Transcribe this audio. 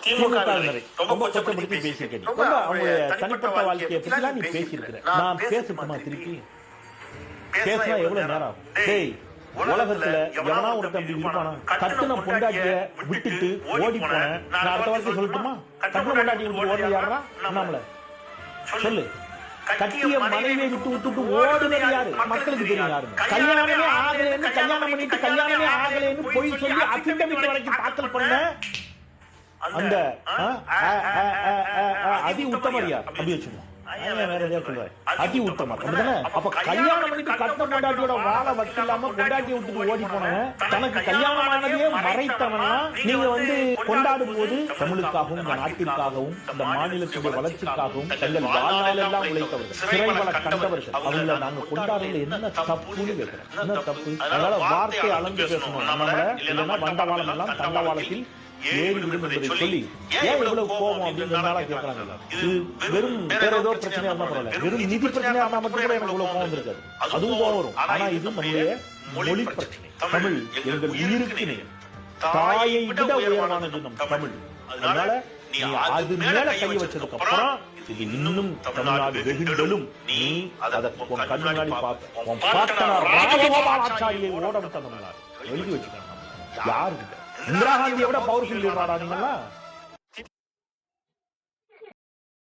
திமுகவினரை ரொம்ப கொச்சப்படுத்தி பேசியிருக்கேன். ரொம்ப அவங்களுடைய தனிப்பட்ட வாழ்க்கையை பற்றிலாம் நீ பேசியிருக்கிற. நான் பேசட்டுமா திருப்பி? பேசினா எவ்வளவு நேரம் ஆகும்? டேய், உலகத்துல எவனா ஒருத்தன் இருப்பானா? கட்டுன பொண்டாட்டிய விட்டுட்டு ஓடி போன, நான் அடுத்த வார்த்தை சொல்லட்டுமா? கட்டுன பொண்டாட்டிய விட்டு ஓடி யாரா? நம்மள சொல்லு. கட்டிய மனைவியை விட்டு ஓடுனது யாரு? மக்களுக்கு தெரியும் யாரு. கல்யாணமே ஆகலைன்னு, கல்யாணம் பண்ணிட்டு கல்யாணமே ஆகலைன்னு பொய் சொல்லி அபிடமிட் வரைக்கும் தாக்கல் பண்ண அந்த அதி உத்தமர் யார்? அப்படி வச்சுக்கோங்க. வேற எதாவது சொல்லுவாரு, அதி உத்தமர். அப்ப கல்யாணம் பண்ணிட்டு கட்ட பொண்டாட்டியோட வாழ வச்சு இல்லாம பொண்டாட்டியை விட்டு ஓடி போனவன், தனக்கு கல்யாணம் ஆனதையே மறைத்தவனா நீங்க கொண்டாடும் போது தமிழுக்காகவும் இந்த நாட்டிற்காகவும் இந்த மாநிலத்துடைய வளர்ச்சிக்காகவும் தங்கள் வாழ்நாளெல்லாம் உழைத்தவர்கள், சிறைகளை கண்டவர்கள், அவங்கள நாங்க கொண்டாடுறது என்ன தப்புன்னு கேட்கிறேன். என்ன தப்பு? அதனால வார்த்தை அளந்து பேசணும். நம்மள இல்லைன்னா வண்டவாளம் எல்லாம் தண்டவாளத்தில் ஏறி விடும் என்பதை சொல்லி ஏன் இவ்வளவு கோபம் அப்படின்றதுனால கேட்கறாங்க. இது வெறும் வேற ஏதோ பிரச்சனையா இருந்தா பரவாயில்ல, வெறும் நிதி பிரச்சனையா இருந்தா மட்டும் கூட எனக்கு இவ்வளவு கோபம் இருக்காது. அதுவும் கோபம் வரும். ஆனா இது நம்முடைய மொழி பிரச்சனை. தமிழ் எங்கள் உயிருக்கு நேர், தாயை விட உயர்வானது நம் தமிழ். அதனால நீ அது மேல கை வச்சதுக்கு அப்புறம் இது இன்னும் தமிழ்நாடு வெகுண்டலும் நீ அதை உன் கண் முன்னாடி பார்க்க உன் பாட்டனார் ராஜகோபாலாச்சாரியை ஓட விட்ட தமிழ்நாடு எழுதி வச்சுக்கணும். யாருக்கிட்ட இந்திரா காந்தியை விட பவர்ஃபுல் லீடரா நீங்களா?